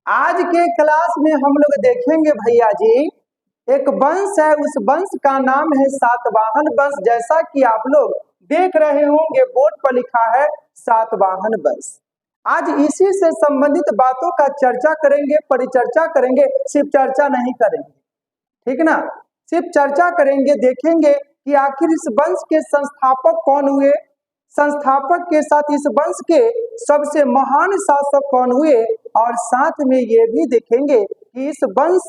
आज के क्लास में हम लोग देखेंगे भैया जी, एक वंश है, उस वंश का नाम है सातवाहन वंश। जैसा कि आप लोग देख रहे होंगे बोर्ड पर लिखा है सातवाहन वंश। आज इसी से संबंधित बातों का चर्चा करेंगे, परिचर्चा करेंगे, सिर्फ चर्चा नहीं करेंगे, ठीक ना, सिर्फ चर्चा करेंगे। देखेंगे कि आखिर इस वंश के संस्थापक कौन हुए, संस्थापक के साथ इस वंश के सबसे महान शासक कौन हुए, और साथ में ये भी देखेंगे कि इस वंश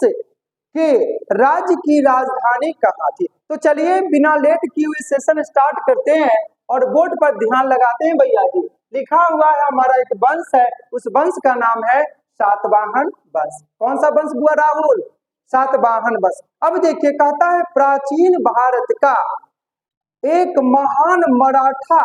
के राज्य की राजधानी कहाँ थी। तो चलिए बिना लेट किए हुए सेशन स्टार्ट करते हैं और बोर्ड पर ध्यान लगाते हैं। भैया जी लिखा हुआ है, हमारा एक वंश है, उस वंश का नाम है सातवाहन वंश। कौन सा वंश हुआ राहुल? सातवाहन वंश। अब देखिए कहता है प्राचीन भारत का एक महान मराठा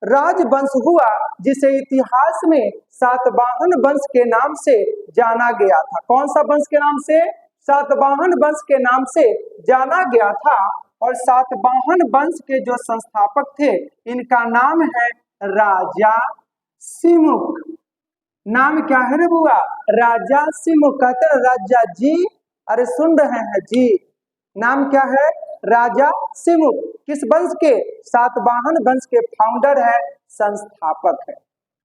राजवंश हुआ जिसे इतिहास में सातवाहन वंश के नाम से जाना गया था। कौन सा वंश के नाम से? सातवाहन वंश के नाम से जाना गया था। और सातवाहन वंश के जो संस्थापक थे इनका नाम है राजा सिमुक। नाम क्या है रे बुआ? राजा सिमुक। कहते हैं राजा जी, अरे सुन रहे हैं जी, नाम क्या है? राजा सिमुक। किस वंश के? सातवाहन वंश के फाउंडर है, संस्थापक है।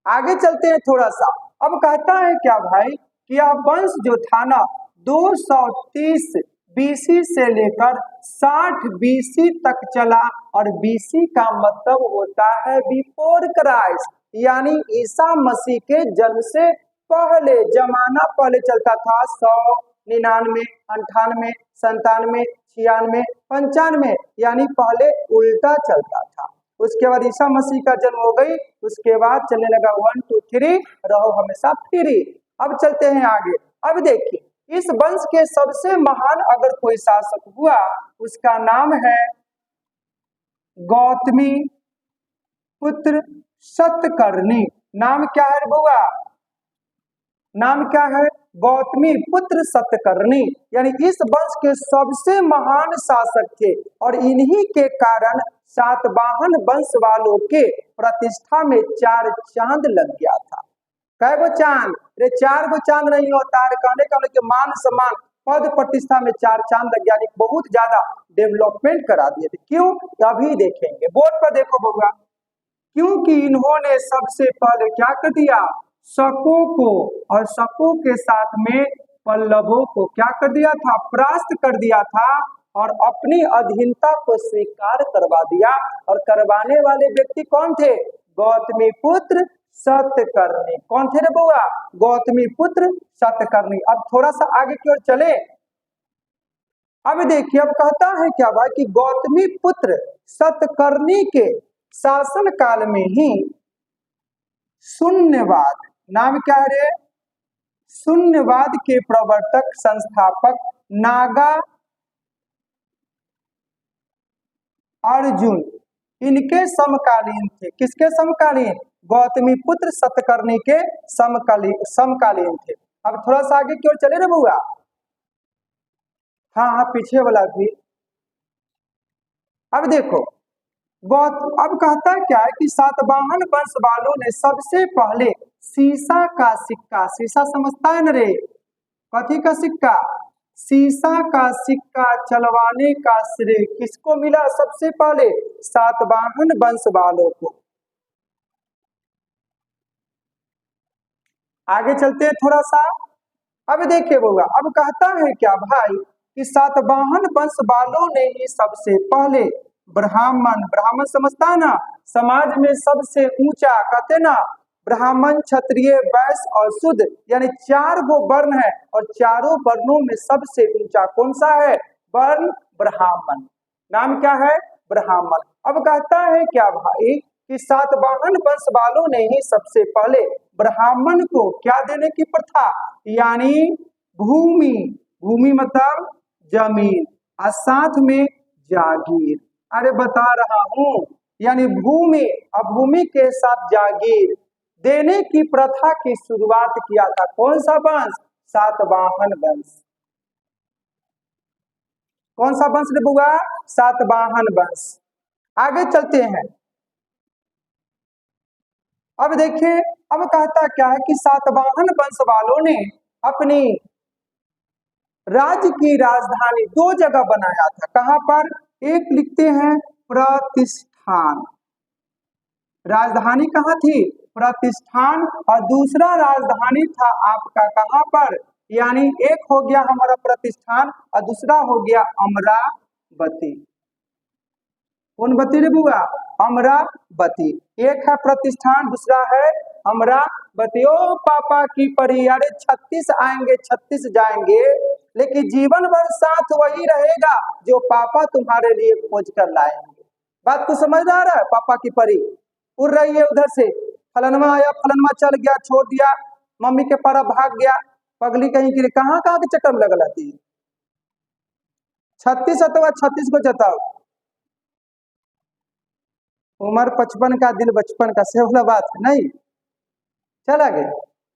आगे चलते हैं थोड़ा सा। अब कहता है क्या भाई कि यह वंश जो था ना 230 बीसी से लेकर 60 बीसी तक चला, और बीसी का मतलब होता है बिफोर क्राइस्ट, यानी ईसा मसीह के जन्म से पहले। जमाना पहले चलता था 100, 99, 98, 97, 96, 95, यानी पहले उल्टा चलता था। उसके बाद ईसा मसीह का जन्म हो गई, उसके बाद चलने लगा 1 2 3, रहो हमेशा फ्री। अब चलते हैं आगे। अब देखिए इस वंश के सबसे महान अगर कोई शासक हुआ उसका नाम है गौतमी पुत्र सतकर्णी। नाम क्या है बुआ? नाम क्या है? गौतमी पुत्र सतकर्णी, यानी इस वंश के सबसे महान शासक थे। और इन्हीं के कारण सातवाहन वंश वालों के प्रतिष्ठा में 4 चांद लग गया था। कै गो चांद? अरे 4 गो चांद नहीं होता है, कहने का मतलब मान सम्मान पद प्रतिष्ठा में 4 चांद लग गया, बहुत ज्यादा डेवलपमेंट करा दिए थे। क्यों? अभी देखेंगे। बोर्ड पर देखो बउआ, क्योंकि इन्होंने सबसे पहले क्या कर दिया? शकों को, और शकों के साथ में पल्लवों को क्या कर दिया था? परास्त कर दिया था, और अपनी अधीनता को स्वीकार करवा दिया। और करवाने वाले व्यक्ति कौन थे? गौतमी पुत्र सतकर्णी। कौन थे रे बुआ? गौतमी पुत्र सतकर्णी। अब थोड़ा सा आगे की ओर चले। अब देखिए अब कहता है क्या भाई कि गौतमी पुत्र सतकर्णी के शासन काल में ही शून्यवाद, नाम क्या है रे? शून्यवाद के प्रवर्तक संस्थापक नागा अर्जुन इनके समकालीन थे। किसके समकालीन? गौतमी पुत्र सतकर्णी के समकालीन थे। अब थोड़ा सा आगे की ओर चले रे बुआ। हाँ, पीछे वाला भी। अब देखो अब कहता क्या है कि सातवाहन वंश वालों ने सबसे पहले सीसा का सिक्का, सीसा समझता है न रे? कथी का सिक्का? सीसा का सिक्का चलवाने का श्रेय किसको मिला? सबसे पहले सातवाहन वंश वालों को। आगे चलते हैं थोड़ा सा। अब देखिए बउआ, अब कहता है क्या भाई कि सातवाहन वंश वालों ने ही सबसे पहले ब्राह्मण, ब्राह्मण समझता है ना, समाज में सबसे ऊंचा, कहते ना ब्राह्मण, क्षत्रिय, वैश्य और शूद्र, यानी 4 गो वर्ण है, और चारों वर्णों में सबसे ऊंचा कौन सा है? वर्ण ब्राह्मण। नाम क्या है? ब्राह्मण। अब कहता है क्या भाई कि सातवाहन वंश वालों ने ही सबसे पहले ब्राह्मण को क्या देने की प्रथा, यानी भूमि, भूमि मतलब जमीन, और साथ में जागीर। अरे बता रहा हूं, यानी भूमि और भूमि के साथ जागीर देने की प्रथा की शुरुआत किया था कौन सा वंश? सातवाहन वंश। कौन सा वंश रे बुआ? सातवाहन वंश। आगे चलते हैं। अब देखिए अब कहता क्या है कि सातवाहन वंश वालों ने अपनी राज्य की राजधानी दो जगह बनाया था। कहां पर? एक लिखते हैं प्रतिष्ठान, राजधानी कहाँ थी? प्रतिष्ठान। और दूसरा राजधानी था आपका कहां पर? यानी एक हो गया हमारा प्रतिष्ठान और दूसरा हो गया अमरावती। कौन बती रे बुआ? अमरावती। एक है प्रतिष्ठान, दूसरा है अमरावती। ओ पापा की परी, अरे 36 आएंगे 36 जाएंगे, लेकिन जीवन भर साथ वही रहेगा जो पापा तुम्हारे लिए खोज कर लाएंगे। बात को समझदार है? पापा की परी उड़ रही है उधर से, फलनमा आया, फलनमा चल गया, छोड़ दिया, मम्मी के पारा भाग गया, पगली कहीं की कहाँ कहाँ के चक्कर में लग लाती है। 36 अथवा 36 को जताओ। उम्र 55 का, दिल बचपन का, से वाला बात है नहीं। चल आगे।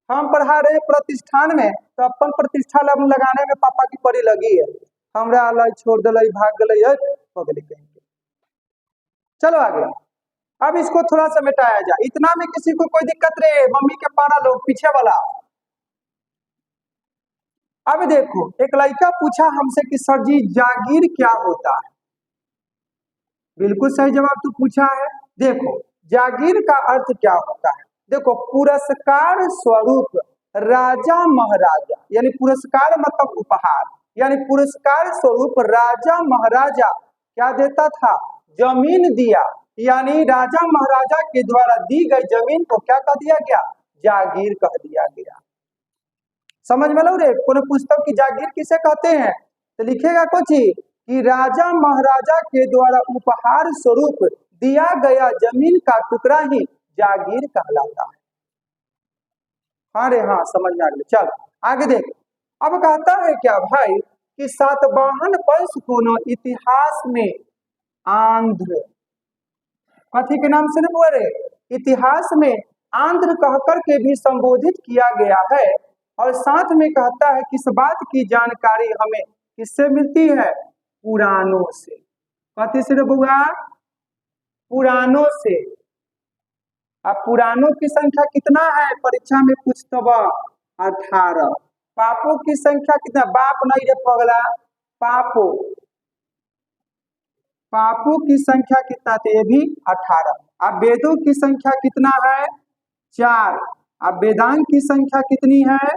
हम पढ़ा रहे प्रतिष्ठान में, तो अपन प्रतिष्ठा लगाने में पापा की परी लगी है, हमरा अलाई छोड़ दिलाई, भाग गई, पगली कहीं की। चलो आगे। अब इसको थोड़ा सा मिटाया जाए। इतना में किसी को कोई दिक्कत रहे? मम्मी के पारा लोग पीछे वाला। अब देखो, एक लड़का पूछा हमसे कि सर जी जागीर क्या होता है? बिल्कुल सही जवाब तो पूछा है। देखो, जागीर का अर्थ क्या होता है? देखो, पुरस्कार स्वरूप राजा महाराजा, यानी पुरस्कार मतलब उपहार, यानी पुरस्कार स्वरूप राजा महाराजा क्या देता था? जमीन दिया, यानी राजा महाराजा के द्वारा दी गई जमीन को क्या कह दिया गया? जागीर कह दिया गया। समझ में लो रे? कोई पुस्तक की जागीर किसे कहते हैं? तो लिखेगा कुछ ही कि राजा महाराजा के द्वारा उपहार स्वरूप दिया गया जमीन का टुकड़ा ही जागीर कहलाता है। हाँ रे हाँ, समझ में आ गया। चल आगे देख। अब कहता है क्या भाई कि सातवाहन वंश को न इतिहास में आंध्र, कथी के नाम से न बोले? इतिहास में आंध्र कहकर के भी संबोधित किया गया है। और साथ में कहता है कि इस बात की जानकारी हमें किससे मिलती है? पुराणों से। कथी से रे बुआ? पुराणों से। अब पुराणों की संख्या कितना है? परीक्षा में पूछता बा 18। पापों की संख्या कितना? बाप नहीं रे पगला, पापों, पापों की संख्या कितना थे? ये भी 18। अब वेदों की संख्या कितना है? 4। अब वेदांग की संख्या कितनी है?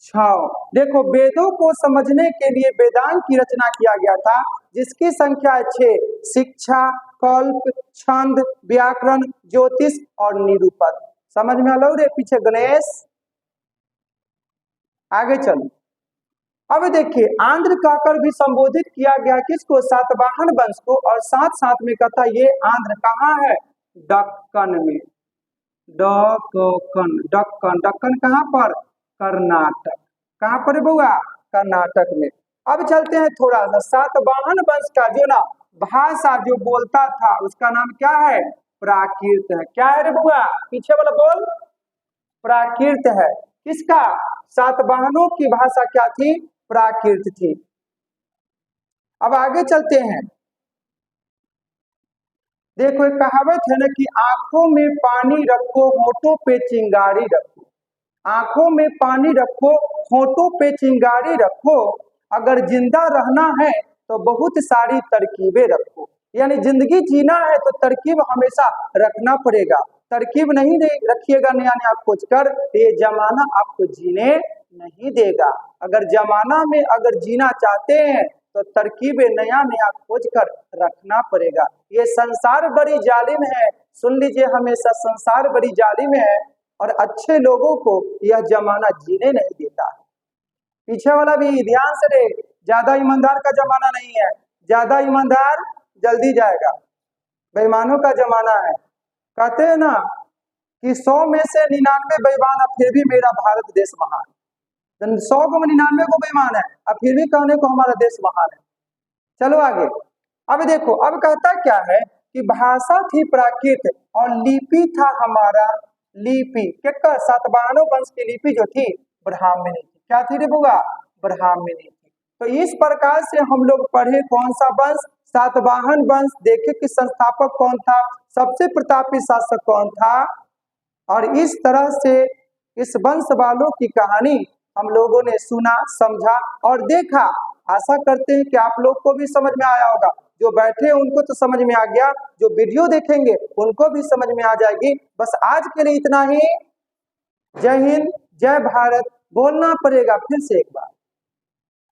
6। देखो, वेदों को समझने के लिए वेदांग की रचना किया गया था, जिसकी संख्या है 6। शिक्षा, कल्प, छंद, व्याकरण, ज्योतिष और निरूपण। समझ में आलो रे पीछे गणेश? आगे चलो। अब देखिए, आंध्र कहकर भी संबोधित किया गया किसको? सातवाहन वंश को। और साथ साथ में कहता ये आंध्र कहाँ है? दक्कन में। दक्कन, दक्कन, दक्कन कहाँ पर? कर्नाटक। कहाँ पर बुआ? कर्नाटक में। अब चलते हैं थोड़ा सा। सातवाहन वंश का जो ना भाषा जो बोलता था उसका नाम क्या है? प्राकृत है। क्या है रे बुआ? पीछे वाला बोल। प्राकृत है। किसका? सातवाहनों की भाषा क्या थी? प्राकृत थी। अब आगे चलते हैं। देखो, एक कहावत है ना कि आंखों में पानी रखो, होठों पे चिंगारी रखो। आंखों में पानी रखो, होठों पे चिंगारी रखो। अगर जिंदा रहना है तो बहुत सारी तरकीबें रखो। यानी जिंदगी जीना है तो तरकीब हमेशा रखना पड़ेगा। तरकीब नहीं रखिएगा नया नया खोज कर, ये जमाना आपको जीने नहीं देगा। अगर जमाना में अगर जीना चाहते हैं तो तरकीबें नया नया खोज कर रखना पड़ेगा। ये संसार बड़ी जालिम है, सुन लीजिए हमेशा, संसार बड़ी जालिम है और अच्छे लोगों को यह जमाना जीने नहीं देता। पीछे वाला भी ध्यान से देख, ज्यादा ईमानदार का जमाना नहीं है। ज्यादा ईमानदार जल्दी जाएगा, बेईमानों का जमाना है। कहते हैं ना कि 100 में से 99 बेईमान, अब फिर भी मेरा भारत देश महान। 100 को 99 को बेईमान है, अब फिर भी कहने को हमारा देश महान है। चलो आगे। अब देखो, अब कहता क्या है कि भाषा थी प्राकृत और लिपि था हमारा, लिपि क्या? सातवाहनों वंश की लिपि जो थी ब्राह्मणी थी। क्या थी रे बुआ? ब्राह्मणी थी। तो इस प्रकार से हम लोग पढ़े कौन सा वंश? सातवाहन वंश। देखे कि संस्थापक कौन था, सबसे प्रतापी शासक कौन था। और इस तरह से इस वंश वालों की कहानी हम लोगों ने सुना, समझा और देखा। आशा करते हैं कि आप लोग को भी समझ में आया होगा। जो बैठे हैं उनको तो समझ में आ गया, जो वीडियो देखेंगे उनको भी समझ में आ जाएगी। बस आज के लिए इतना ही। जय हिंद, जय भारत बोलना पड़ेगा फिर से एक बार।